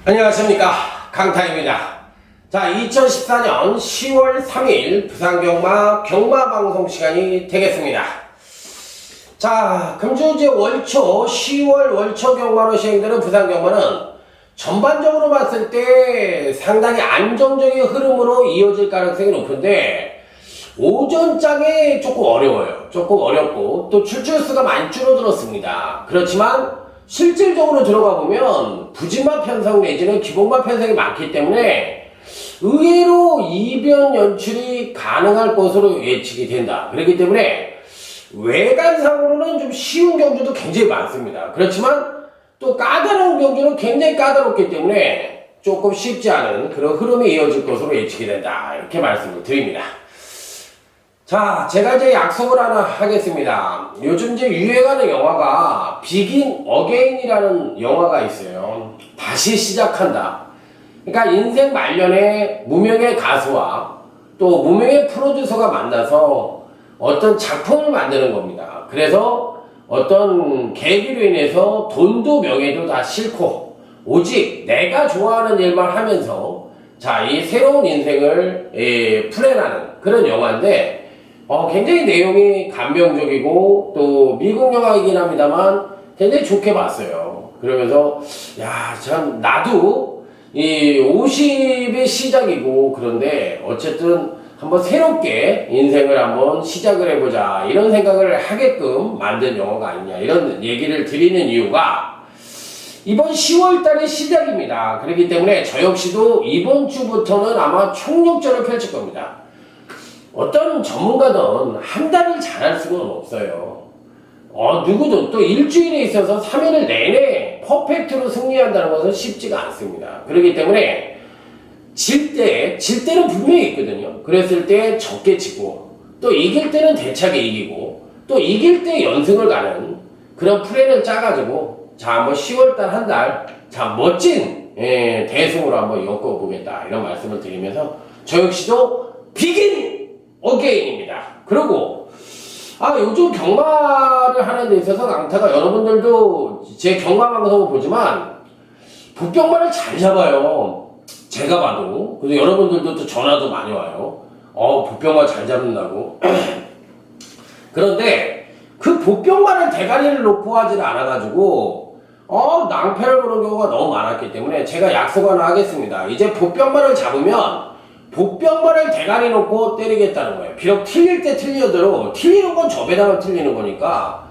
안녕하십니까, 강타입니다. 자, 2014년 10월 3일 부산경마 경마방송 시간이 되겠습니다. 자, 금주제 월초 10월 월초 경마로 시행되는 부산경마는 전반적으로 봤을 때 상당히 안정적인 흐름으로 이어질 가능성이 높은데 오전장에 조금 어려워요. 조금 어렵고 또 출출수가 많이 줄어들었습니다. 그렇지만 실질적으로 들어가 보면 부진마 편성 내지는 기복마 편성이 많기 때문에 의외로 이변 연출이 가능할 것으로 예측이 된다. 그렇기 때문에 외관상으로는 좀 쉬운 경주도 굉장히 많습니다. 그렇지만 또 까다로운 경주는 굉장히 까다롭기 때문에 조금 쉽지 않은 그런 흐름이 이어질 것으로 예측이 된다. 이렇게 말씀을 드립니다. 자, 제가 이제 약속을 하나 하겠습니다. 요즘 이제 유행하는 영화가 비긴 어게인이라는 영화가 있어요. 다시 시작한다. 그러니까 인생 말년에 무명의 가수와 또 무명의 프로듀서가 만나서 어떤 작품을 만드는 겁니다. 그래서 어떤 계기로 인해서 돈도 명예도 다 싫고 오직 내가 좋아하는 일만 하면서 자, 이 새로운 인생을 풀어나는 그런 영화인데 굉장히 내용이 감명적이고 또 미국 영화이긴 합니다만 굉장히 좋게 봤어요. 그러면서 야, 참 나도 이 50의 시작이고 그런데 어쨌든 한번 새롭게 인생을 한번 시작을 해보자 이런 생각을 하게끔 만든 영화가 아니냐 이런 얘기를 드리는 이유가 이번 10월달의 시작입니다. 그렇기 때문에 저 역시도 이번 주부터는 아마 총력전을 펼칠 겁니다. 어떤 전문가든 한 달을 잘할 수는 없어요. 누구도 또 일주일에 있어서 3일을 내내 퍼펙트로 승리한다는 것은 쉽지가 않습니다. 그렇기 때문에 질 때는 분명히 있거든요. 그랬을 때 적게 지고 또 이길 때는 대차게 이기고 또 이길 때 연승을 가는 그런 플랜을 짜가지고 자, 한번 10월달 한 달 자, 멋진 대승으로 한번 엮어보겠다 이런 말씀을 드리면서 저 역시도 비긴 어게인입니다. 그리고 요즘 경마를 하는 데 있어서 강타가 여러분들도 제 경마 방송을 보지만 복병마를 잘 잡아요. 제가 봐도. 그래서 여러분들도 또 전화도 많이 와요. 복병마 잘 잡는다고. 그런데 그 복병마를 대가리를 놓고 하지는 않아가지고 낭패를 보는 경우가 너무 많았기 때문에 제가 약속 하나 하겠습니다. 이제 복병마를 잡으면 복병마를 대가리 놓고 때리겠다는 거예요. 비록 틀릴 때 틀려도 틀리는 건 저 배당을 틀리는 거니까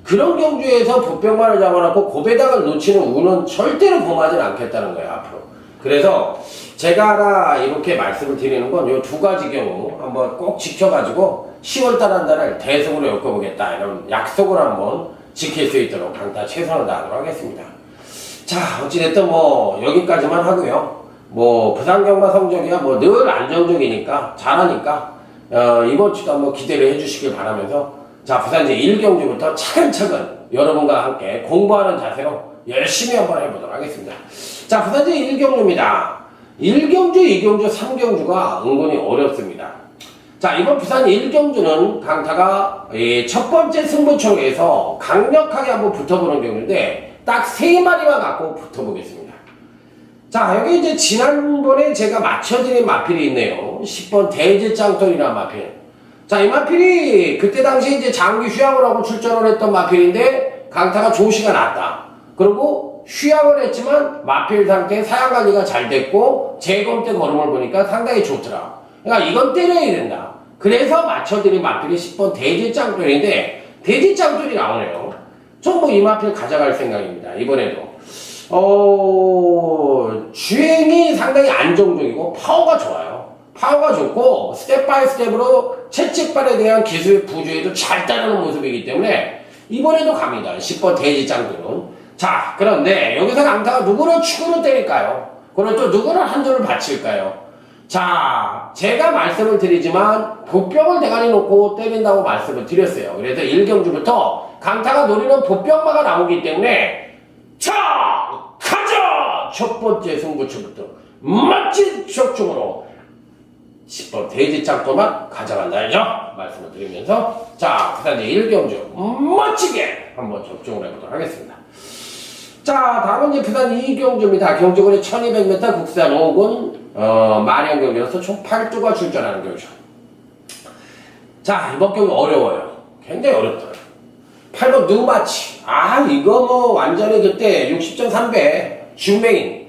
그런 경주에서 복병마를 잡아놓고 그 배당을 놓치는 운은 절대로 범하지 않겠다는 거예요. 앞으로. 그래서 제가 하나 이렇게 말씀을 드리는 건 이 두 가지 경우 한번 꼭 지켜가지고 10월달 한 달을 대승으로 엮어보겠다 이런 약속을 한번 지킬 수 있도록 강타 최선을 다하도록 하겠습니다. 자, 어찌됐든 여기까지만 하고요. 부산경마 성적이야 늘 안정적이니까 잘하니까 이번 주도 한번 기대를 해주시길 바라면서 자, 부산제 1경주부터 차근차근 여러분과 함께 공부하는 자세로 열심히 한번 해보도록 하겠습니다. 자, 부산제 1경주입니다. 1경주, 2경주, 3경주가 은근히 어렵습니다. 자, 이번 부산 1경주는 강타가 첫 번째 승부총에서 강력하게 한번 붙어보는 경우인데 딱 3마리만 갖고 붙어보겠습니다. 자, 여기 이제 지난번에 제가 맞춰드린 마필이 있네요. 10번 대제짱돌이라는 마필. 자, 이 마필이 그때 당시 이제 장기 휴양을 하고 출전을 했던 마필인데 강타가 조시가 났다. 그리고 휴양을 했지만 마필 상태 사양 관리가 잘 됐고 재검 때 걸음을 보니까 상당히 좋더라. 그러니까 이건 때려야 된다. 그래서 맞춰드린 마필이 10번 대제짱돌인데 대제짱돌이 나오네요. 전 이 마필 가져갈 생각입니다. 이번에도. 주행이 상당히 안정적이고 파워가 좋아요. 파워가 좋고 스텝 바이 스텝으로 채찍발에 대한 기술 부주에도 잘 따르는 모습이기 때문에 이번에도 갑니다. 10번 대지짱들은. 자, 그런데 여기서 강타가 누구를 축으로 때릴까요? 그리고 또 누구를 한줄을 바칠까요? 자, 제가 말씀을 드리지만 복병을 대가리 놓고 때린다고 말씀을 드렸어요. 그래서 1경주부터 강타가 노리는 복병마가 나오기 때문에 자, 가자! 첫 번째 승부처부터 멋진 적중으로 10번 대지짱돌만 가져간다죠? 말씀을 드리면서 자, 부산제 1경주 멋지게 한번 적중을 해보도록 하겠습니다. 자, 다음은 이제 부산 이경주입니다. 경주거리 1200m 국산 5군, 마련 경기로서 총 8두가 출전하는 경기죠. 자, 이번 경기 어려워요. 굉장히 어렵더라고요. 8번 누마치. 이거 뭐 완전히 그때 60.3배 줌메인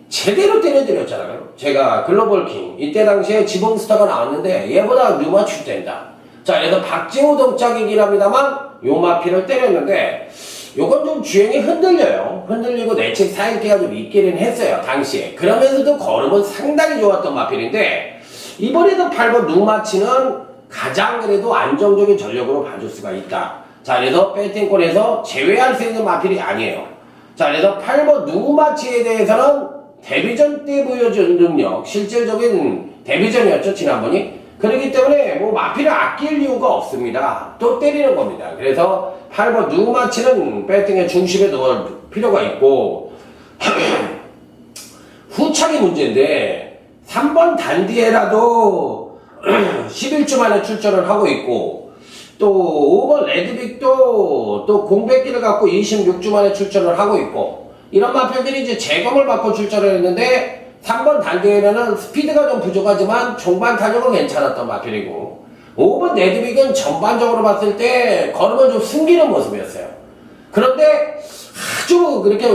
제대로 때려드렸잖아요. 제가 글로벌킹. 이때 당시에 지봉스타가 나왔는데 얘보다 누마치 된다. 자, 그래서 박진우 동작이긴 합니다만 요 마피를 때렸는데 요건 좀 주행이 흔들려요. 흔들리고 내측 사인기가 좀 있기는 했어요. 당시에. 그러면서도 걸음은 상당히 좋았던 마필인데 이번에도 8번 누마치는 가장 그래도 안정적인 전력으로 봐줄 수가 있다. 자, 그래서 배팅권에서 제외할 수 있는 마필이 아니에요. 자, 그래서 8번 누마치에 대해서는 데뷔전 때 보여준 능력, 실질적인 데뷔전이었죠, 지난번이. 그렇기 때문에 뭐 마필을 아낄 이유가 없습니다. 또 때리는 겁니다. 그래서 8번 누마치는 배팅의 중심에 넣을 필요가 있고 후착이 문제인데 3번 단디에라도 11주 만에 출전을 하고 있고 또 5번 레드빅도 또 공백기를 갖고 26주 만에 출전을 하고 있고 이런 마필들이 이제 재검을 받고 출전을 했는데 3번 단계에는 스피드가 좀 부족하지만 종반 탄력은 괜찮았던 마필이고 5번 레드빅은 전반적으로 봤을 때 걸음을 좀 숨기는 모습이었어요. 그런데 아주 그렇게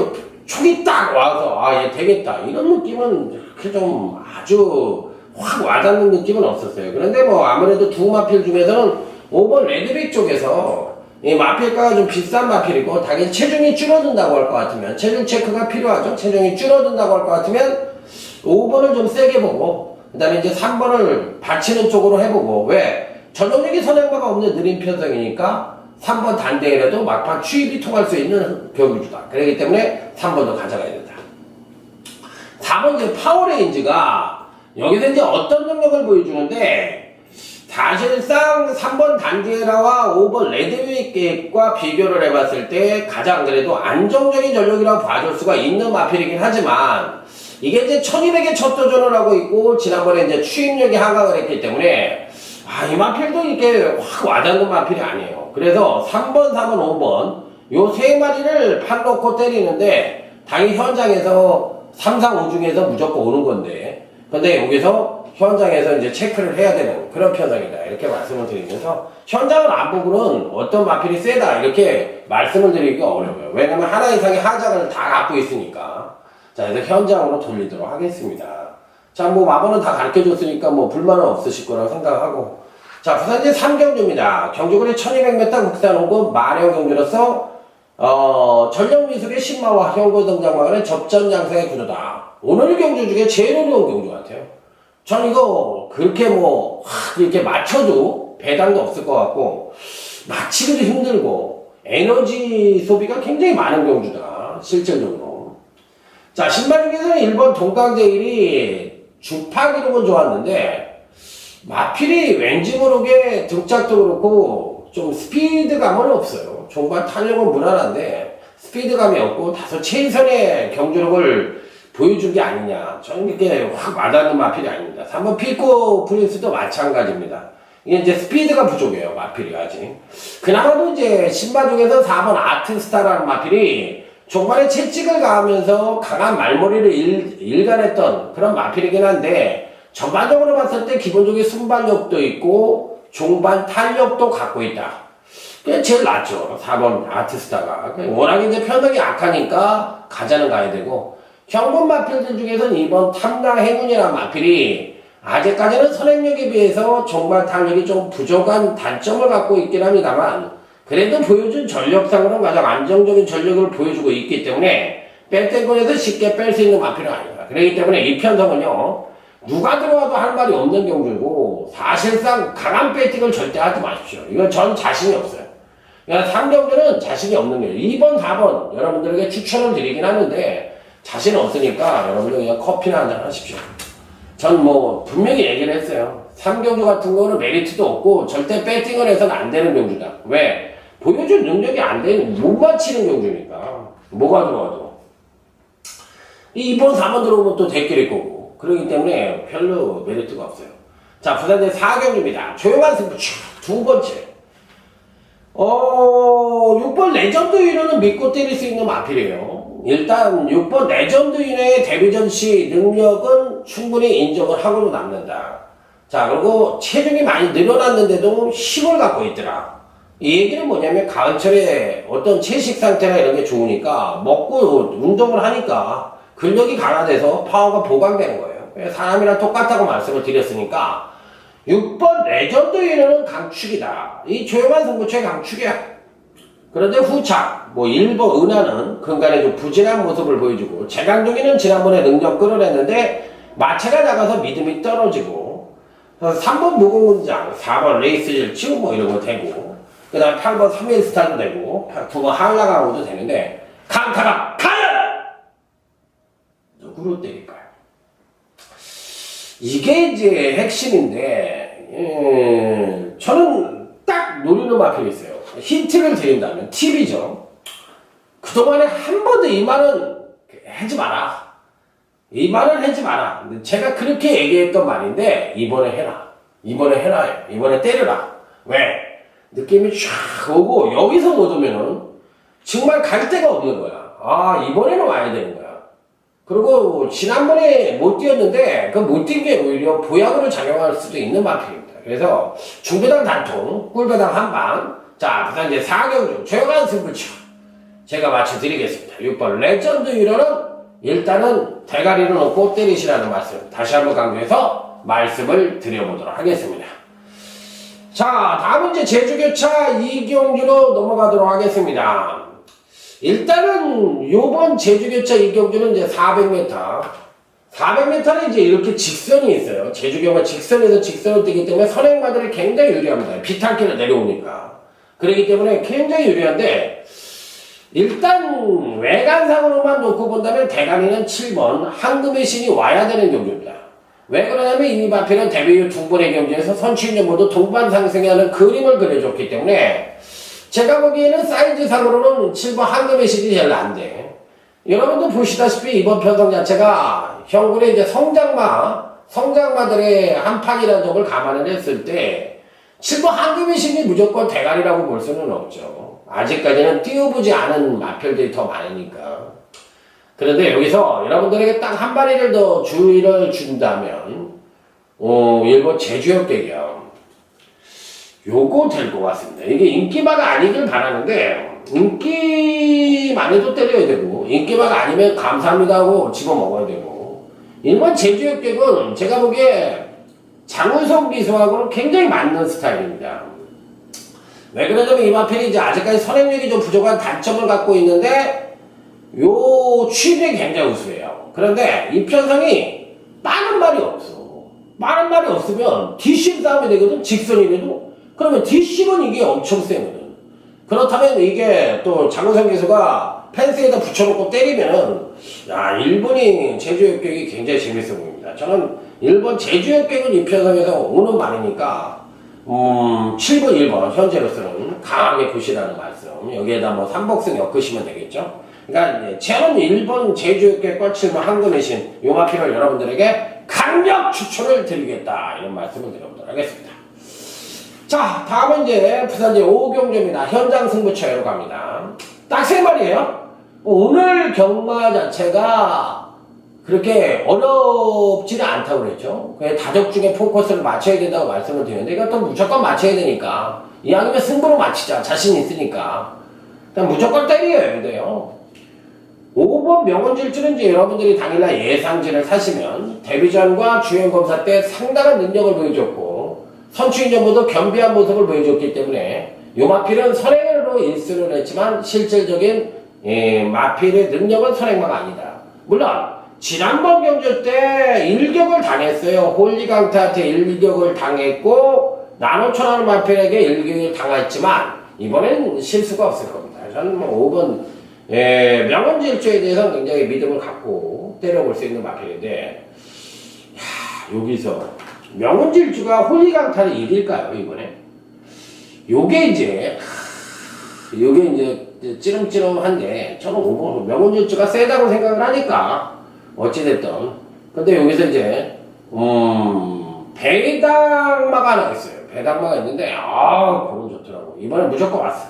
촉이 딱 와서 얘 되겠다 이런 느낌은 그렇게 좀 아주 확 와닿는 느낌은 없었어요. 그런데 뭐 아무래도 두 마필 중에서는 5번 레드빅 쪽에서 이 마필가가 좀 비싼 마필이고 당연히 체중이 줄어든다고 할 것 같으면 체중 체크가 필요하죠. 체중이 줄어든다고 할 것 같으면 5번을 좀 세게 보고 그 다음에 이제 3번을 받치는 쪽으로 해보고 왜? 전형적인 선행마가 없는 느린 편성이니까 3번 단대에라도 막판 추입이 통할 수 있는 경기주다. 그렇기 때문에 3번도 가져가야 된다. 4번 이제 파워레인지가 여기서 이제 어떤 능력을 보여주는데 사실상 3번 단디에라와 5번 레드위켓과 비교를 해봤을 때 가장 그래도 안정적인 전력이라고 봐줄 수가 있는 마필이긴 하지만 이게 이제 1200에 첫 도전을 하고 있고 지난번에 이제 추임력이 하강을 했기 때문에 이 마필도 이렇게 확 와닿는 마필이 아니에요. 그래서 3번, 4번, 5번 요 세 마리를 팔 놓고 때리는데 당연히 현장에서 3, 4, 5 중에서 무조건 오는 건데 근데 여기서 현장에서 이제 체크를 해야 되는 그런 편성이다. 이렇게 말씀을 드리면서 현장을 안 보고는 어떤 마필이 세다 이렇게 말씀을 드리기가 어려워요. 왜냐면 하나 이상의 하장을 다 갖고 있으니까. 자, 그래서 현장으로 돌리도록 하겠습니다. 자, 뭐 마번은 다 가르쳐줬으니까 뭐 불만은 없으실 거라고 생각하고 자, 부산시 3경주입니다. 경주거리 1200m 국산 5군 마련 경주로서 전력 미숙의 신마와 현고 등장만은 접전 양상의 구조다. 오늘 경주 중에 제일 어려운 경주 같아요. 전 이거 그렇게 뭐 이렇게 맞춰도 배당도 없을 것 같고 맞히기도 힘들고 에너지 소비가 굉장히 많은 경주다. 실질적으로. 자, 신발 중에서는 1번 동강제일이 주파 기록은 좋았는데 마필이 왠지 모르게 등짝도 그렇고 좀 스피드감은 없어요. 종반 탄력은 무난한데 스피드감이 없고 다소 최선의 경주력을 보여준 게 아니냐. 저는 이렇게 확 와닿는 마필이 아닙니다. 3번 피코 프린스도 마찬가지입니다. 이게 이제 스피드가 부족해요. 마필이 아직. 그나마도 이제 신발 중에서 4번 아트스타라는 마필이 종반에 채찍을 가하면서 강한 말머리를 일관했던 그런 마필이긴 한데 전반적으로 봤을 때 기본적인 순발력도 있고 종반 탄력도 갖고 있다. 그게 제일 낫죠. 4번 아트스타가. 워낙 이제 편성이 약하니까 가자는 가야 되고 현금 마필들 중에서는 2번 탐나 행운이라는 마필이 아직까지는 선행력에 비해서 종반 탄력이 좀 부족한 단점을 갖고 있긴 합니다만 그래도 보여준 전력상으로는 가장 안정적인 전력을 보여주고 있기 때문에 뺄때권에서 쉽게 뺄 수 있는 마필은 아닙니다. 그렇기 때문에 이 편성은요 누가 들어와도 할 말이 없는 경주고 사실상 강한 배팅을 절대 하지 마십시오. 이건 전 자신이 없어요. 그러니까 3경주는 자신이 없는 거예요. 2번, 4번 여러분들에게 추천을 드리긴 하는데 자신 없으니까 여러분들 그냥 커피나 한잔 하십시오. 전 뭐 분명히 얘기를 했어요. 3경주 같은 거는 메리트도 없고 절대 배팅을 해서는 안 되는 경주다. 왜? 보여준 능력이 안 되는 못 맞히는 경주니까 뭐가 들어와도 2번, 4번 들어오면 또 대결일 거고 그렇기 때문에 별로 메리트가 없어요. 자, 부산대 4경주입니다. 조용한 승부 두 번째. 6번 레전드 위로는 믿고 때릴 수 있는 마필이에요. 일단 6번 레전드 이내의 데뷔전 시 능력은 충분히 인정을 하고도 남는다. 자, 그리고 체중이 많이 늘어났는데도 힘을 갖고 있더라. 이 얘기는 뭐냐면 가을철에 어떤 채식 상태나 이런 게 좋으니까 먹고 운동을 하니까 근력이 강화돼서 파워가 보강되는 거예요. 사람이랑 똑같다고 말씀을 드렸으니까 6번 레전드 이내는 강축이다. 이 조용한 승부처의 강축이야. 그런데 후착, 1번 은하는 근간에 좀 부진한 모습을 보여주고, 재강동이는 지난번에 능력 끌어냈는데, 마체가 나가서 믿음이 떨어지고, 3번 무공문장, 4번 레이스 질주, 이런 거 되고, 그 다음에 8번 3일 스타도 되고, 9번 한라강호도 되는데, 강타가 과연! 누구로 때릴까요? 이게 이제 핵심인데, 저는 딱 노리는 마필이 있어요. 힌트를 드린다면 팁이죠. 그동안에 한 번도 이 말은 하지 마라. 이 말은 하지 마라. 제가 그렇게 얘기했던 말인데 이번에 해라. 이번에 해라. 이번에 때려라. 왜? 느낌이 쫙 오고 여기서 못 오면은 정말 갈 데가 없는 거야. 아, 이번에는 와야 되는 거야. 그리고 지난번에 못 뛰었는데 그 못 뛴 게 오히려 보약으로 작용할 수도 있는 마필입니다. 그래서 중배당 단통, 꿀배당 한방. 자, 부산 이제 4경주 조용한 승부처 제가 맞춰드리겠습니다. 6번 레전드 유로는 일단은 대가리를 놓고 때리시라는 말씀 다시 한번 강조해서 말씀을 드려보도록 하겠습니다. 자, 다음은 이제 제주교차 2경주로 넘어가도록 하겠습니다. 일단은 요번 제주교차 2경주는 이제 400m 400m는 이제 이렇게 직선이 있어요. 제주경은 직선에서 직선을 뛰기 때문에 선행마들이 굉장히 유리합니다. 비탈길을 내려오니까. 그렇기 때문에 굉장히 유리한데 일단 외관상으로만 놓고 본다면 대간이는 7번 황금의 신이 와야 되는 경주입니다. 왜 그러냐면 이 마필은 데뷔 후 두 번의 경주에서 선취인전 모두 동반 상승하는 그림을 그려줬기 때문에 제가 보기에는 사이즈상으로는 7번 황금의 신이 제일 난데 여러분도 보시다시피 이번 편성 자체가 형군의 이제 성장마들의 한판이라는 점을 감안을 했을 때 7번 황금의 신이 무조건 대가리라고 볼 수는 없죠. 아직까지는 띄워보지 않은 마필들이 더 많으니까. 그런데 여기서 여러분들에게 딱 한 마리를 더 주의를 준다면 일본 제주역대경 요거 될 것 같습니다. 이게 인기마가 아니길 바라는데 인기만 해도 때려야 되고 인기마가 아니면 감사합니다 하고 집어먹어야 되고 일본 제주역대경은 제가 보기에 장우성 기수하고는 굉장히 맞는 스타일입니다. 왜 그러냐면 이 마필이 이제 아직까지 선행력이 좀 부족한 단점을 갖고 있는데 요 취임이 굉장히 우수해요. 그런데 이 편성이 많은 말이 없어. 많은 말이 없으면 뒷심 싸움이 되거든. 직선이라도. 그러면 뒷심은 이게 엄청 세거든. 그렇다면 이게 또 장우성 기수가 펜스에다 붙여놓고 때리면은 야, 일본이 제주역격이 굉장히 재밌어 보입니다. 저는 일본 제주역격은 이 편성에서 오는 말이니까 7번 1번 현재로서는 강하게 보시라는 말씀. 여기에다 뭐 삼복승 엮으시면 되겠죠. 그러니까 저는 일본 제주역격과 7번 황금의 신 요 마필을 여러분들에게 강력 추천을 드리겠다 이런 말씀을 드려보도록 하겠습니다. 자, 다음은 이제 부산제 5경주입니다. 현장 승부처로 갑니다. 딱 세 마리예요. 오늘 경마 자체가 그렇게 어렵지는 않다고 그랬죠. 다적중에 포커스를 맞춰야 된다고 말씀을 드렸는데 이것도 무조건 맞춰야 되니까 이왕이면 승부로 맞히자. 자신 있으니까 일단 무조건 때려야 돼요. 5번 명언질주는 이제 여러분들이 당일날 예상지를 사시면 데뷔전과 주행검사 때 상당한 능력을 보여줬고 선취인전보다 겸비한 모습을 보여줬기 때문에 요 마필은 선행으로 일수를 했지만 실질적인 마필의 능력은 선행마가 아니다. 물론 지난번 경주 때 일격을 당했어요. 홀리강타한테 일격을 당했고 나노천하는 마필에게 일격을 당했지만 이번엔 실수가 없을 겁니다. 저는 뭐 5번 명언질주에 대해서는 굉장히 믿음을 갖고 때려볼 수 있는 마필인데 여기서 명언질주가 홀리강타를 이길까요 이번에? 요게 이제 찌름찌름한데 저는 5번 명언질주가 세다고 생각을 하니까 어찌됐든 근데 여기서 이제 배당마가 하나 있어요. 배당마가 있는데 그건 좋더라고. 이번에 무조건 왔어.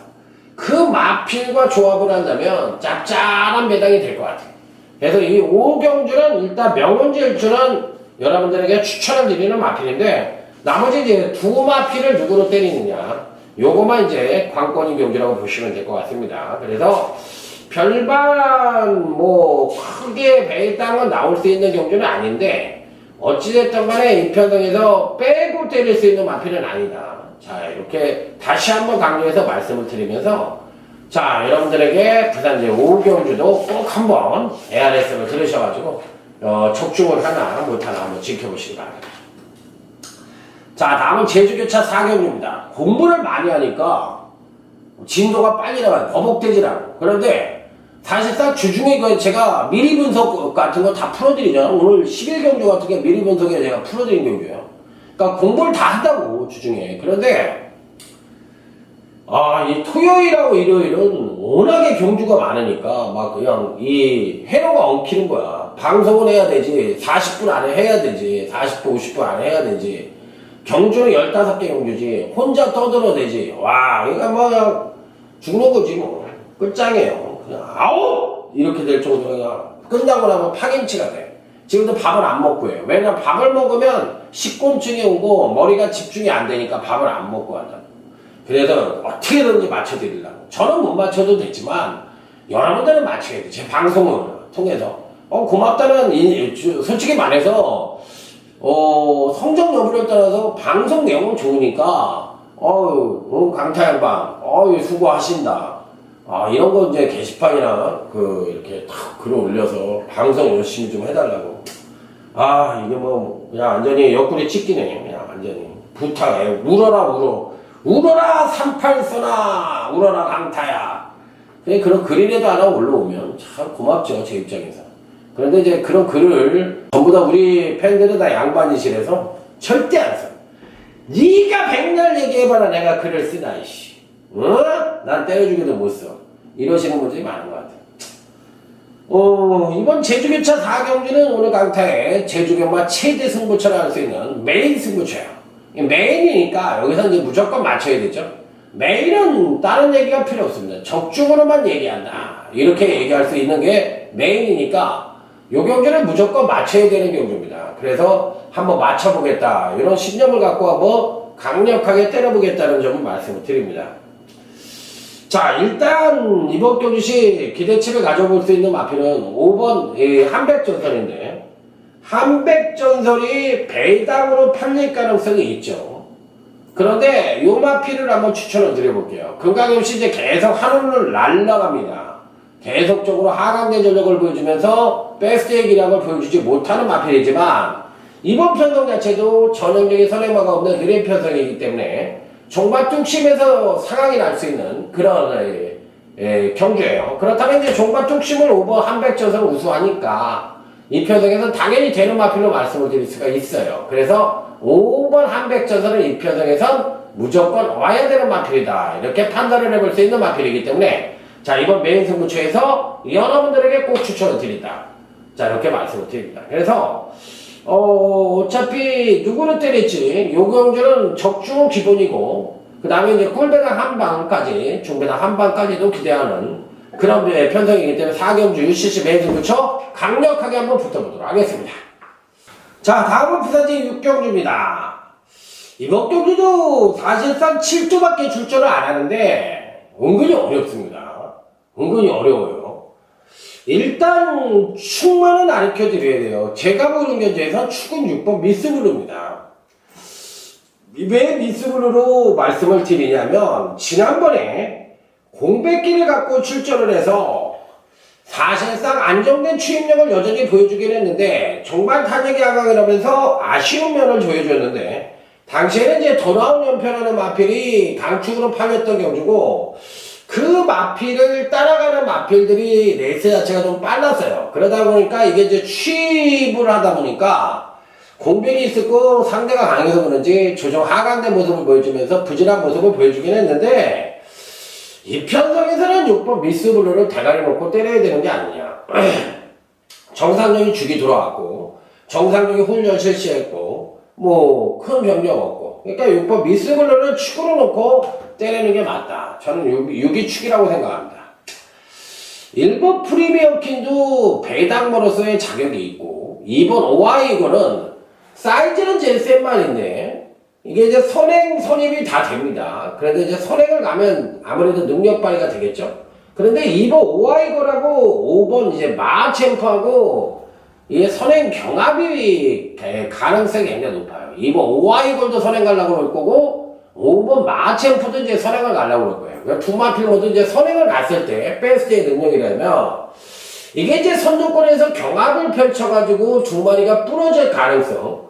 그 마필과 조합을 한다면 짭짤한 배당이 될 것 같아요. 그래서 이 오경주는 일단 명운질주는 여러분들에게 추천을 드리는 마필인데, 나머지 이제 두 마필을 누구로 때리느냐, 요거만 이제 관건인 경주라고 보시면 될 것 같습니다. 그래서 별반 뭐 크게 배당은 나올 수 있는 경주는 아닌데, 어찌됐든 간에 이 편성에서 빼고 때릴 수 있는 마필은 아니다. 자, 이렇게 다시 한번 강조해서 말씀을 드리면서, 자, 여러분들에게 부산 이제 오경주도 꼭 한번 ARS를 들으셔가지고 적중을 하나 못하나 한번 지켜보시기 바랍니다. 자, 다음은 제주교차 4경주입니다. 공부를 많이 하니까 진도가 빨리 나와요. 버벅대질 않고. 그런데 사실상 주중에 제가 미리 분석 같은 거 다 풀어드리잖아요. 오늘 11경주 같은 게 미리 분석에 제가 풀어드린 경주예요. 그러니까 공부를 다 한다고, 주중에. 그런데 이 토요일하고 일요일은 워낙에 경주가 많으니까 막 그냥 이 회로가 엉키는 거야. 방송은 해야 되지, 40분 안에 해야 되지, 40분 50분 안에 해야 되지, 경주는 15개 경주지, 혼자 떠들어도 되지. 와, 그러니까 뭐 그냥 죽는 거지 뭐. 끝장이에요. 그냥 아우! 이렇게 될 정도로 그냥 끝나고 나면 파김치가 돼. 지금도 밥을 안 먹고 해요. 왜냐면 밥을 먹으면 식곤증이 오고 머리가 집중이 안 되니까 밥을 안 먹고 한다. 그래서 어떻게든지 맞춰드리려고. 저는 못 맞춰도 되지만 여러분들은 맞춰야 돼. 제 방송을 통해서. 고맙다는, 솔직히 말해서 성적 여부를 떠나서 방송 내용은 좋으니까 강타양방 수고하신다. 이런 거 이제 게시판이나 이렇게 탁 글을 올려서 방송 열심히 좀 해달라고. 이게 뭐 그냥 완전히 옆구리 찢기네. 그냥 완전히 부탁해. 울어라 38선아, 울어라 강타야. 그런 글이라도 하나 올라오면 참 고맙죠, 제 입장에서. 그런데 이제 그런 글을 전부 다 우리 팬들은 다 양반이시래서 절대 안 써. 네가 백날 얘기해봐라 내가 글을 쓰나, 이씨. 난 때려주기도 못 써. 이러시는 분들이 많은 것 같아요. 이번 제주교차 4경주는 오늘 강타의 제주경마 최대 승부처를 할 수 있는 메인 승부처예요. 메인이니까 여기서 이제 무조건 맞춰야 되죠. 메인은 다른 얘기가 필요 없습니다. 적중으로만 얘기한다. 이렇게 얘기할 수 있는 게 메인이니까 요 경주는 무조건 맞춰야 되는 경주입니다. 그래서 한번 맞춰보겠다. 이런 신념을 갖고 한번 강력하게 때려보겠다는 점을 말씀을 드립니다. 자, 일단 이번 경주시 기대치를 가져볼 수 있는 마필은 5번 한백전설인데, 한백전설이 배당으로 팔릴 가능성이 있죠. 그런데 요 마필을 한번 추천을 드려볼게요. 금강염시 이제 계속 한우를 날라갑니다. 계속적으로 하강대 전력을 보여주면서 베스트의 기량을 보여주지 못하는 마필이지만, 이번 편성 자체도 전형적인 선행마가 없는 느린 편성이기 때문에 종반 뚝심에서 상황이 날 수 있는 그런 경주예요. 그렇다면 이제 종반 뚝심을 5번 한백전설을 우수하니까 이 편성에서는 당연히 되는 마필로 말씀을 드릴 수가 있어요. 그래서 5번 한백전설은 이 편성에선 무조건 와야 되는 마필이다. 이렇게 판단을 해볼 수 있는 마필이기 때문에, 자, 이번 메인 승부처에서 여러분들에게 꼭 추천을 드린다. 자, 이렇게 말씀을 드립니다. 그래서 어차피 누구를 때릴지 요 경주는 적중은 기본이고, 그 다음에 이제 꿀배당 한방까지, 중배당 한방까지도 기대하는 그런 편성이기 때문에 4경주 UCC 메인 승부처 강력하게 한번 붙어보도록 하겠습니다. 자, 다음은 부산지 6경주입니다. 이번 경주도 사실상 7조밖에 출전을 안 하는데 은근히 어렵습니다. 은근히 어려워요. 일단 축만은 가르쳐 드려야 돼요. 제가 보는 견제에서 축은 6번 미스블루입니다. 왜 미스블루로 말씀을 드리냐면, 지난번에 공백기를 갖고 출전을 해서 사실상 안정된 추임력을 여전히 보여주긴 했는데 종반 탄력이 하강을 하면서 아쉬운 면을 보여줬는데, 당시에는 이제 돌아온 연편하는 마필이 강축으로 팔렸던 경주고, 그 마필을 따라가는 마필들이 레이스 자체가 좀 빨랐어요. 그러다 보니까 이게 이제 취입을 하다 보니까 공백이 있었고 상대가 강해서 그런지 조정 하강된 모습을 보여주면서 부진한 모습을 보여주긴 했는데, 이 편성에서는 6번 미스블루를 대가리 놓고 때려야 되는 게 아니냐. 정상적인 죽이 들어왔고, 정상적인 훈련 실시했고, 뭐 큰 병력 없고, 그러니까 6번 미스글러를 축으로 놓고 때리는 게 맞다. 저는 6이 축이라고 생각합니다. 1번 프리미엄 퀸도 배당으로서의 자격이 있고 2번 오아이거는 사이즈는 제일 센 말인데 이게 이제 선입이 다 됩니다. 그런데 이제 선행을 가면 아무래도 능력 발휘가 되겠죠. 그런데 2번 오아이거라고 5번 이제 마챔프하고 이게 선행 경합이 가능성이 굉장히 높아요. 2번 오아이걸도 선행 가려고 그럴 거고 5번 마챔프도 이제 선행을 가려고 그럴 거예요. 그러니까 두 마필 모두 이제 선행을 갔을 때 베스트의 능력이라면 이게 이제 선두권에서 경합을 펼쳐가지고 두 마리가 부러질 가능성.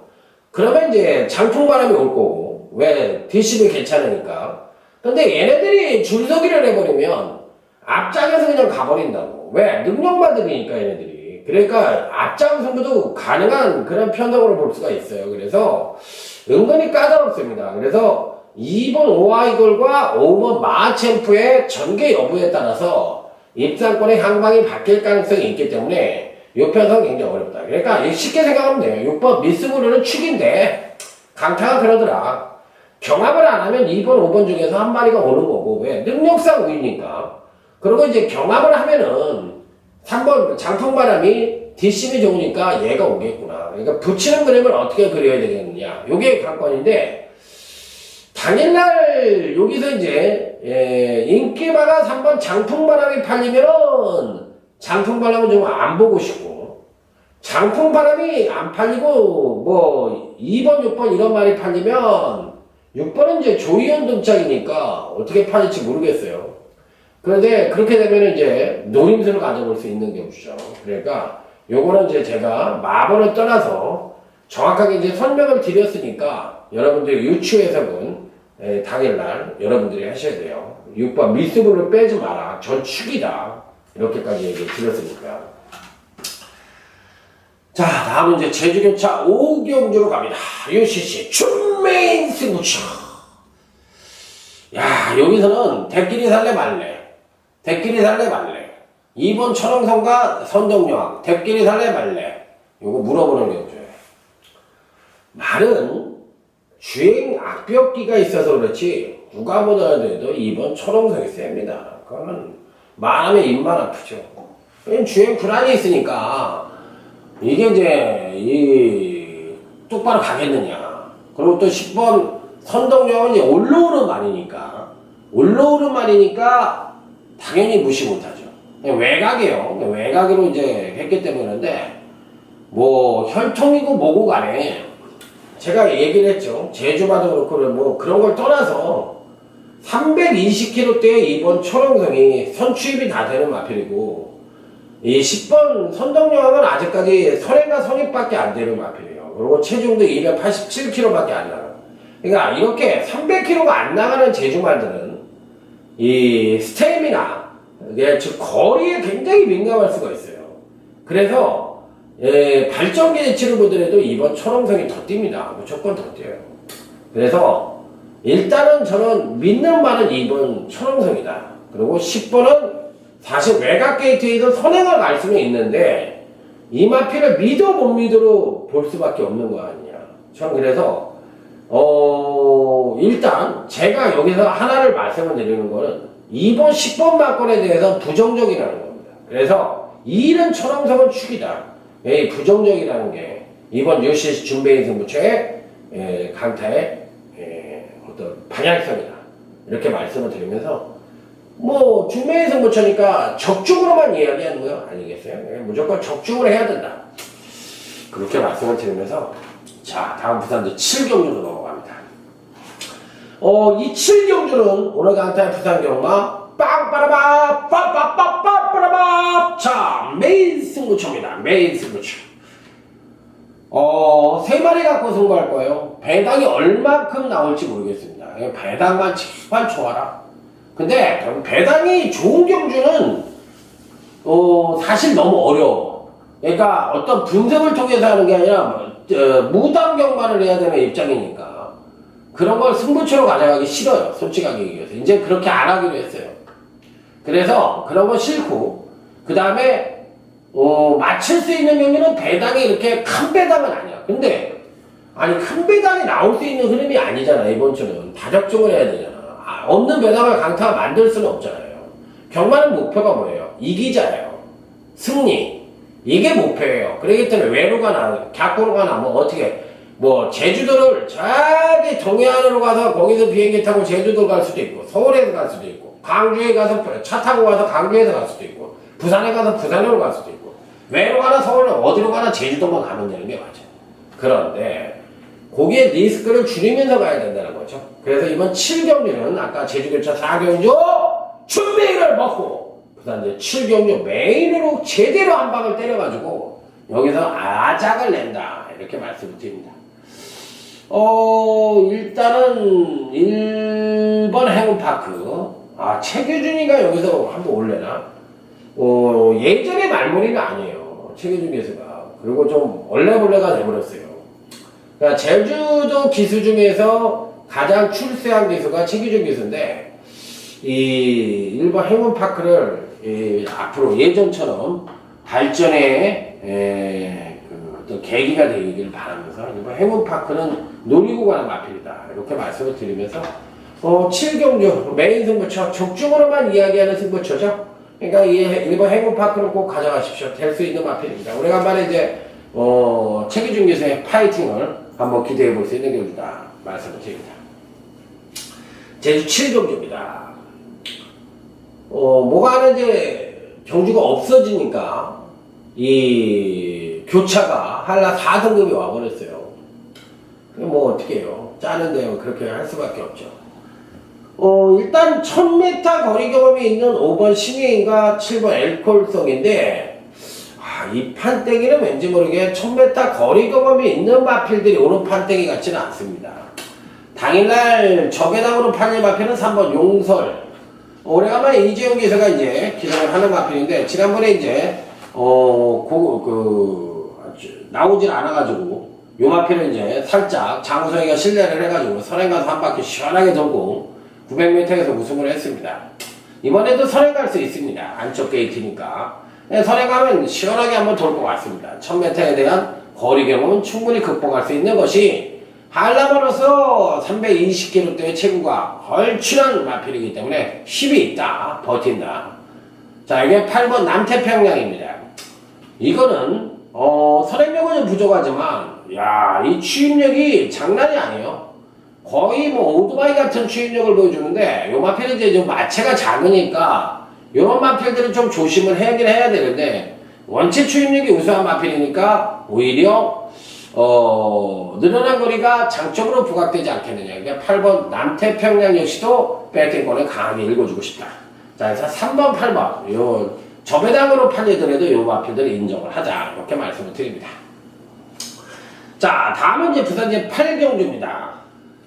그러면 이제 장풍바람이 올 거고 왜 뒷심이 괜찮으니까. 근데 얘네들이 줄서기를 해버리면 앞장에서 그냥 가버린다고. 왜? 능력만 들이니까 얘네들이. 그러니까 앞장 승부도 가능한 그런 편성으로 볼 수가 있어요. 그래서 은근히 까다롭습니다. 그래서 2번 오아이걸과 5번 마챔프의 전개 여부에 따라서 입상권의 향방이 바뀔 가능성이 있기 때문에 이 편성은 굉장히 어렵다. 그러니까 쉽게 생각하면 돼요. 6번 미스구르는 축인데 강타가 그러더라. 경합을 안 하면 2번, 5번 중에서 한 마리가 오는 거고 왜? 능력상 우위니까. 그리고 이제 경합을 하면은 3번 장풍바람이 뒷심이 좋으니까 얘가 오겠구나. 그러니까 붙이는 그림을 어떻게 그려야 되겠느냐. 요게 관건인데 당일날 여기서 이제 인기바가 3번 장풍바람이 팔리면은 장풍바람은 좀 안 보고 싶고 장풍바람이 안 팔리고 뭐 2번 6번 이런 말이 팔리면 6번은 이제 조이온 등짝이니까 어떻게 팔릴지 모르겠어요. 그런데 그렇게 되면 이제 노림수를 가져볼 수 있는 경우죠. 그러니까 요거는 이제 제가 마번을 떠나서 정확하게 이제 설명을 드렸으니까 여러분들이 유추 해석은 당일날 여러분들이 하셔야 돼요. 6번 미스볼을 빼지 마라. 전 축이다. 이렇게까지 얘기 드렸으니까. 자, 다음은 이제 제주교차 5경주로 갑니다. UCC 준메인 승부처. 야, 여기서는 대끼리 살래 말래. 대끼리 살래 말래. 2번 천왕성과 선덕여왕. 대끼리 살래 말래. 요거 물어보는 경주예요. 말은 주행 악벽기가 있어서 그렇지 누가 보더라도 2번 초롱성이 셉니다. 그거는 말하면 입만 아프죠. 주행 불안이 있으니까 이게 이제 똑바로 가겠느냐. 그리고 또 10번 선덕여왕은 이제 올라오는 말이니까 당연히 무시 못하죠. 그냥 외곽이에요. 외곽으로 이제 했기 때문에 그런데 뭐 혈통이고 뭐고 간에 제가 얘기를 했죠. 제주마도 그렇고 뭐 그런 걸 떠나서 320km대의 2번 초롱성이 선추입이 다 되는 마필이고 이 10번 선덕여왕은 아직까지 선행과 선입밖에 안 되는 마필이에요. 그리고 체중도 287kg밖에 안 나가요. 그러니까 이렇게 300kg가 안 나가는 제주말들은 이 스태미나 즉 거리에 굉장히 민감할 수가 있어요. 그래서 발전기 대치를 보더라도 2번 초롱성이 더 뜁니다. 무조건 더 뛰어요. 그래서 일단은 저는 믿는 말은 2번 초롱성이다. 그리고 10번은 사실 외곽 게이트에서 선행을 갈 수는 있는데 이 마필을 믿어 못 믿어로 볼 수밖에 없는 거 아니냐. 전 그래서 일단 제가 여기서 하나를 말씀을 드리는 거는 2번 10번 막권에 대해서 부정적이라는 겁니다. 그래서 2는 초롱성은 축이다. 부정적이라는 게 이번 UCC 준베인 승부처의 강타의 어떤 방향성이다. 이렇게 말씀을 드리면서 뭐 준베인 승부처니까 적중으로만 이야기하는 거 아니겠어요? 무조건 적중으로 해야 된다. 그렇게 말씀을 드리면서 자, 다음 부산도 7경주로 넘어갑니다. 이 7경주는 오늘 강타의 부산 경마 빵빠라바 빠빠빠빠빠라바. 자, 메인 승부처입니다. 메인 승부처. 세 마리 갖고 승부할 거예요. 배당이 얼마큼 나올지 모르겠습니다. 배당만 제발 좋아라. 근데 배당이 좋은 경주는 사실 너무 어려워. 그러니까 어떤 분석을 통해서 하는 게 아니라 무당 경마를 해야 되는 입장이니까 그런 걸 승부처로 가져가기 싫어요. 솔직하게 얘기해서. 이제 그렇게 안 하기로 했어요. 그래서 그런 거 싫고 그 다음에 맞출 수 있는 경기는 배당이 이렇게 큰 배당은 아니야. 근데 아니 큰 배당이 나올 수 있는 흐름이 아니잖아. 이번 주는 다적중을 해야 되잖아. 없는 배당을 강타가 만들 수는 없잖아요. 경마는 목표가 뭐예요? 이기자예요. 승리. 이게 목표예요. 그렇기 때문에 외로 가나 갸꾸로 가나 뭐 어떻게 뭐 제주도를 저기 동해안으로 가서 거기서 비행기 타고 제주도 갈 수도 있고 서울에서 갈 수도 있고 광주에 가서 차 타고 가서 광주에서 갈 수도 있고 부산에 가서 부산으로 갈 수도 있고 외로 가나 서울은 어디로 가나 제주도만 가면 되는 게 맞아요. 그런데 거기에 리스크를 줄이면서 가야 된다는 거죠. 그래서 이번 7경주는 아까 제주교차 4경주 준비를 먹고 부산 이제 7경주 메인으로 제대로 한 방을 때려가지고 여기서 아작을 낸다 이렇게 말씀을 드립니다. 일단은 1번 행운파크 최규준이가 여기서 한번 올래나? 예전의 말머리가 아니에요. 최규준 기수가. 그리고 좀 얼레벌레가 돼버렸어요. 그러니까 제주도 기수 중에서 가장 출세한 기수가 최규준 기수인데 이 1번 행운파크를 앞으로 예전처럼 발전의 어떤 계기가 되기를 바라면서 1번 행운파크는 노리고 가는 마필이다 이렇게 말씀을 드리면서 7경주 메인 승부처 적중으로만 이야기하는 승부처죠. 그러니까 이 1번 행운파크는 꼭 가져가십시오. 될 수 있는 마필입니다. 오래간만에 이제 최기준 기수의 파이팅을 한번 기대해 볼 수 있는 경주다 말씀을 드립니다. 제주 7경주입니다. 뭐가 하나 이제 경주가 없어지니까 이 교차가 한라 4등급이 와버렸어요. 뭐 어떻게 해요? 짜는데요. 그렇게 할 수밖에 없죠. 일단 1000m 거리 경험이 있는 5번 신예인과 7번 엘콜성인데 이 판때기는 왠지 모르게 1000m 거리 경험이 있는 마필들이 오는 판때기 같지는 않습니다. 당일날 저배당으로 팔린 마필은 3번 용설. 오래간만에 이재용 기사가 이제 기록을 하는 마필인데 지난번에 이제 나오질 않아가지고 요 마필은 이제 살짝 장우성이가 신뢰를 해가지고 선행 가서 한 바퀴 시원하게 돌고 900m에서 우승을 했습니다. 이번에도 선행 갈 수 있습니다. 안쪽 게이트니까 선행 가면 시원하게 한번 돌 것 같습니다. 1000m에 대한 거리 경험은 충분히 극복할 수 있는 것이 한라마로서 320km대의 체구가 걸출한 마필이기 때문에 힘이 있다. 버틴다. 자, 이게 8번 남태평양입니다. 이거는 선행력은 좀 부족하지만 이 추임력이 장난이 아니에요. 거의 뭐 오토바이 같은 추임력을 보여주는데 요 마필은 이제 좀 마체가 작으니까 요런 마필들은 좀 조심을 하긴 해야 되는데 원체 추임력이 우수한 마필이니까 오히려 늘어난 거리가 장점으로 부각되지 않겠느냐. 그러니까 8번 남태평양 역시도 배팅권을 강하게 읽어주고 싶다. 자, 그래서 3번, 8번 요 저배당으로 팔리더라도 요 마필들을 인정을 하자 이렇게 말씀을 드립니다. 자, 다음은 이제 부산 이제 8경주입니다.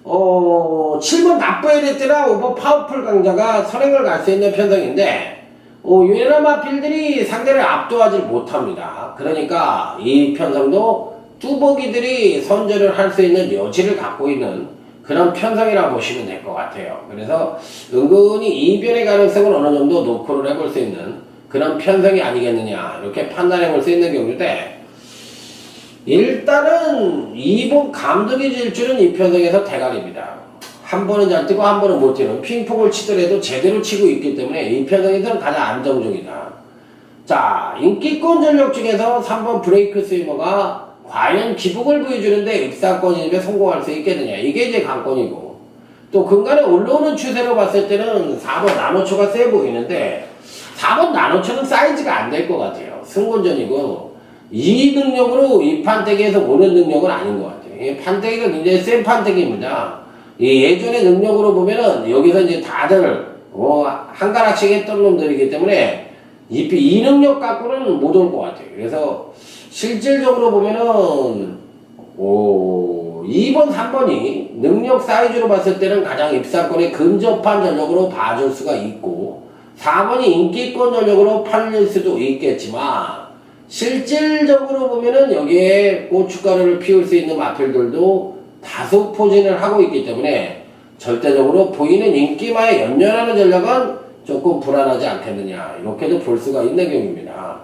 7번 납부에레트나 5번 파워풀 강자가 선행을 갈 수 있는 편성인데 유연한 마필들이 상대를 압도하지 못합니다. 그러니까 이 편성도 뚜벅이들이 선전을 할 수 있는 여지를 갖고 있는 그런 편성이라고 보시면 될 것 같아요. 그래서 은근히 이변의 가능성을 어느 정도 노크를 해볼 수 있는 그런 편성이 아니겠느냐 이렇게 판단해 볼 수 있는 경우인데 일단은 2번 감독이 질주는 이 편성에서 대가리입니다. 한 번은 잘 뛰고 한 번은 못 뛰는 핑퐁을 치더라도 제대로 치고 있기 때문에 이 편성에서는 가장 안정적이다. 자, 인기권 전력 중에서 3번 브레이크 스위머가 과연 기복을 보여주는데 입상권 진입에 성공할 수 있겠느냐 이게 이제 관건이고 또 근간에 올라오는 추세로 봤을 때는 4번 나노초가 세 보이는데 4번 나노초는 사이즈가 안 될 것 같아요. 승곤전이고 이 능력으로 이 판때기에서 오는 능력은 아닌 것 같아요. 이 판때기가 굉장히 센 판때기입니다. 이 예전의 능력으로 보면은 여기서 이제 다들 한 가락씩 했던 놈들이기 때문에 이 능력 갖고는 못 올 것 같아요. 그래서 실질적으로 보면은 2번, 3번이 능력 사이즈로 봤을 때는 가장 입상권에 근접한 전력으로 봐줄 수가 있고 4번이 인기권 전력으로 팔릴 수도 있겠지만 실질적으로 보면은 여기에 고춧가루를 피울 수 있는 마필들도 다소 포진을 하고 있기 때문에 절대적으로 보이는 인기마에 연연하는 전략은 조금 불안하지 않겠느냐 이렇게도 볼 수가 있는 경우입니다.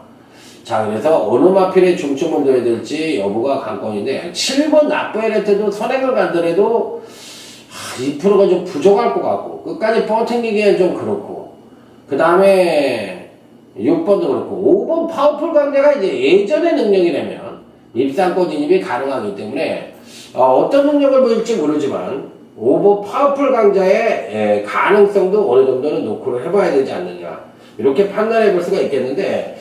자, 그래서 어느 마필에 중점을 둬야 될지 여부가 관건인데, 7번 나쁘에레트도 선행을 가더라도 2%가 좀 부족할 것 같고, 끝까지 뻗팅기기엔 좀 그렇고, 그 다음에 6번도 그렇고, 5번 파워풀 강자가 이제 예전의 능력이라면 입상권 진입이 가능하기 때문에 어떤 능력을 보일지 모르지만 5번 파워풀 강자의 가능성도 어느 정도는 노크를 해봐야 되지 않느냐, 이렇게 판단해 볼 수가 있겠는데,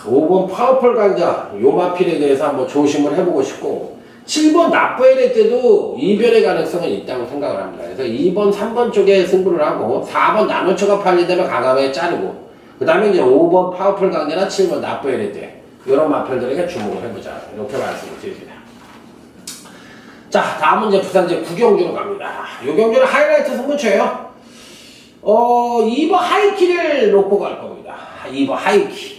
5번 파워풀 강자 요 마필에 대해서 한번 조심을 해보고 싶고, 7번 나쁘에레 때도 이변의 가능성은 있다고 생각을 합니다. 그래서 2번, 3번 쪽에 승부를 하고 4번 나노초가 팔리다면 강하게 자르고, 그 다음에 이제 5번 파워풀 강자나 7번 나쁘에레 때 이런 마필들에게 주목을 해보자, 이렇게 말씀을 드립니다. 자, 다음은 이제 부산제 구경주로 갑니다. 요 경주는 하이라이트 승부처예요. 2번 하이키를 놓고 갈 겁니다. 2번 하이키.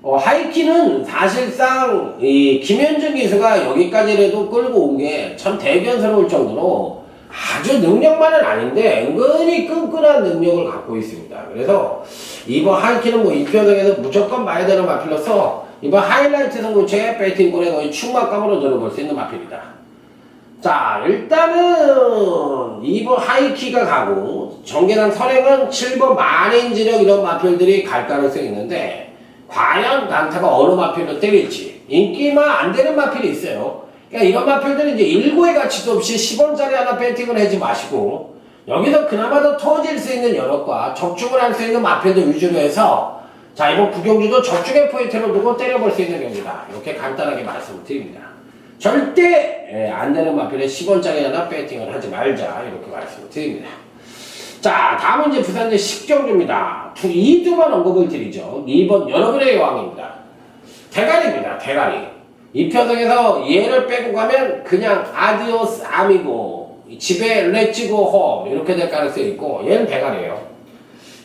하이키는 사실상 이 김현준 기수가 여기까지라도 끌고 온 게 참 대견스러울 정도로 아주 능력만은 아닌데 은근히 끈끈한 능력을 갖고 있습니다. 그래서 이번 하이키는 뭐 이편성에서 무조건 봐야 되는 마필로서 이번 하이라이트 승부처의 배팅골에 거의 충만감으로 들어볼 수 있는 마필이다. 자, 일단은 2번 하이키가 가고 정계당 선행은 7번 만인지력 이런 마필들이 갈 가능성이 있는데, 과연 강타가 어느 마필로 때릴지 인기만 안 되는 마필이 있어요. 그러니까 이런 마필들은 이제 1구의 가치도 없이 10원짜리 하나 배팅을 하지 마시고, 여기서 그나마 더 터질 수 있는 여력과 적중을 할 수 있는 마필들 위주로 해서, 자, 이번 구경주도 적중의 포인트를 두고 때려볼 수 있는 경기다, 이렇게 간단하게 말씀을 드립니다. 절대 안 되는 마필에 10원짜리 하나 배팅을 하지 말자, 이렇게 말씀을 드립니다. 자, 다음은 이제 부산제 식경주입니다. 이 두 번 언급을 드리죠. 2번 여러분의 여왕입니다. 대가리입니다. 대가리. 이 편성에서 얘를 빼고 가면 그냥 아디오스 아미고 집에 렛츠고 홈 이렇게 될 가능성이 있고, 얘는 대가리예요.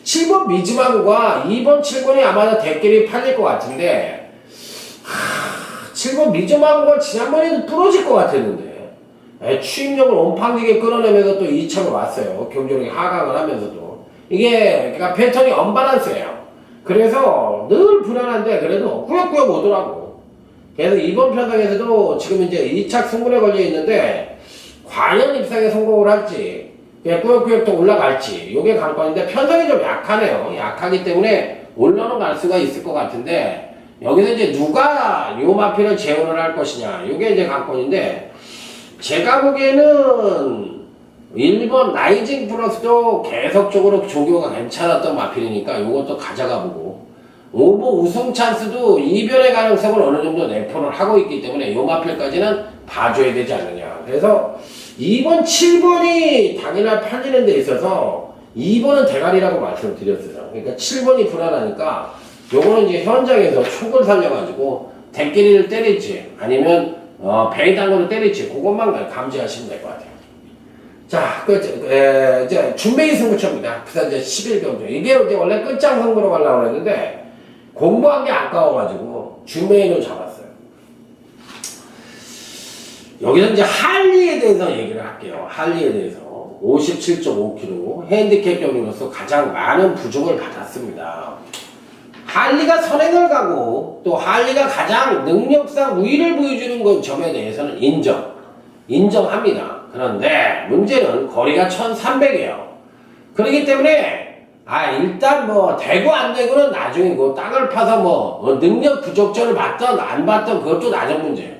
7번 미즈마구가 2번 7번이 아마 대끼리 팔릴 것 같은데, 7번 미즈마구가 지난번에도 부러질 것 같았는데 추임력을 온팡지게 끌어내면서 또 2차로 왔어요. 경주력이 하강을 하면서도. 이게 그러니까 패턴이 언밸런스예요. 그래서 늘 불안한데 그래도 꾸역꾸역 오더라고. 그래서 이번 편성에서도 지금 이제 2착 승부에 걸려 있는데, 과연 입상에 성공을 할지 꾸역꾸역 또 올라갈지, 요게 관건인데 편성이 좀 약하네요. 약하기 때문에 올라는 갈 수가 있을 것 같은데, 여기서 이제 누가 요 마필을 재혼을 할 것이냐, 요게 이제 관건인데, 제가 보기에는 1번 라이징 플러스도 계속적으로 조교가 괜찮았던 마필이니까 이것도 가져가 보고, 5번 우승 찬스도 이변의 가능성을 어느 정도 내포를 하고 있기 때문에 이 마필까지는 봐줘야 되지 않느냐. 그래서 2번, 7번이 당일날 팔리는 데 있어서 2번은 대가리라고 말씀을 드렸어요. 그러니까 7번이 불안하니까 요거는 이제 현장에서 촉을 살려가지고 대끼리를 때릴지 아니면 배당으로 때릴지 그것만 감지하시면 될 것 같아요. 자, 이제 준매희 승부처입니다. 부산제 11경주. 이게 이제 원래 끝장 승부로 가려고 했는데 공부한 게 아까워가지고 준매희로 잡았어요. 여기서 이제 할리에 대해서 얘기를 할게요. 할리에 대해서 57.5kg 핸디캡 경주로서 가장 많은 부족을 받았습니다. 할리가 선행을 가고 또 할리가 가장 능력상 우위를 보여주는 것 점에 대해서는 인정합니다. 그런데 문제는 거리가 1300이에요. 그렇기 때문에 일단 뭐 되고 안 되고는 나중이고, 땅을 파서 뭐 능력 부족점을 받던 안 받던 그것도 나중 문제예요.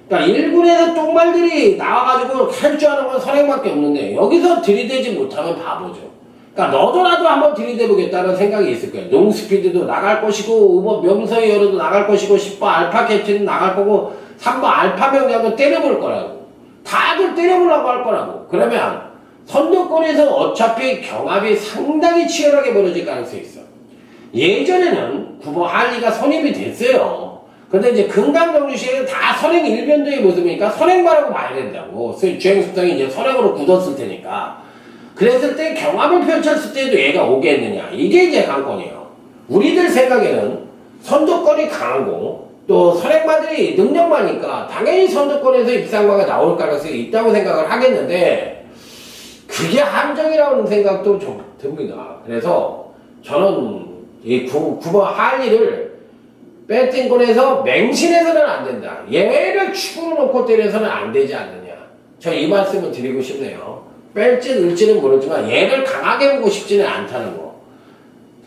그러니까 1군에서 똥말들이 나와가지고 할 줄 아는 건 선행밖에 없는데 여기서 들이대지 못하면 바보죠. 그러니까 너도 나도 한번 들이대보겠다는 생각이 있을 거예요. 농스피드도 나갈 것이고, 5번 명서의 여론도 나갈 것이고, 10번 알파 캡틴도 나갈 거고, 3번 알파 명장도 때려볼 거라고. 다들 때려보려고 할 거라고. 그러면 선두권에서 어차피 경합이 상당히 치열하게 벌어질 가능성이 있어. 예전에는 9번 할리가 선입이 됐어요. 근데 이제 금강정주시에는 다 선행 일변도의 모습이니까 선행만 하고 봐야 된다고. 주행속성이 이제 선행으로 굳었을 테니까. 그랬을 때 경합을 펼쳤을 때도 얘가 오겠느냐, 이게 이제 관건이에요. 우리들 생각에는 선두권이 강하고 또 선행마들이 능력마니까 당연히 선두권에서 입상마가 나올 가능성이 있다고 생각을 하겠는데, 그게 함정이라는 생각도 좀 듭니다. 그래서 저는 이 9번 할리를 배팅권에서 맹신해서는 안 된다. 얘를 축으로 놓고 때려서는 안 되지 않느냐. 저 이 말씀을 드리고 싶네요. 뺄지 늘지는 모르지만 얘를 강하게 보고 싶지는 않다는 거.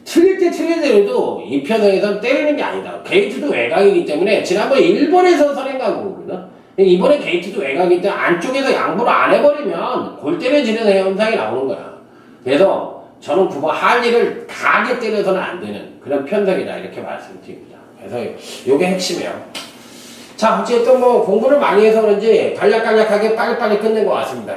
틀릴 때 틀리더라도 이 편성에서는 때리는 게 아니다. 게이트도 외곽이기 때문에 지난번에 일본에서 선행간 거거든. 이번에 게이트도 외곽이기 때문에 안쪽에서 양보를 안 해버리면 골 때려지는 현상이 나오는 거야. 그래서 저는 9번 할리를 강하게 때려서는 안 되는 그런 편성이다. 이렇게 말씀드립니다. 그래서 요게 핵심이에요. 자, 어쨌든 뭐 공부를 많이 해서 그런지 간략간략하게 빨리빨리 끝낸 것 같습니다.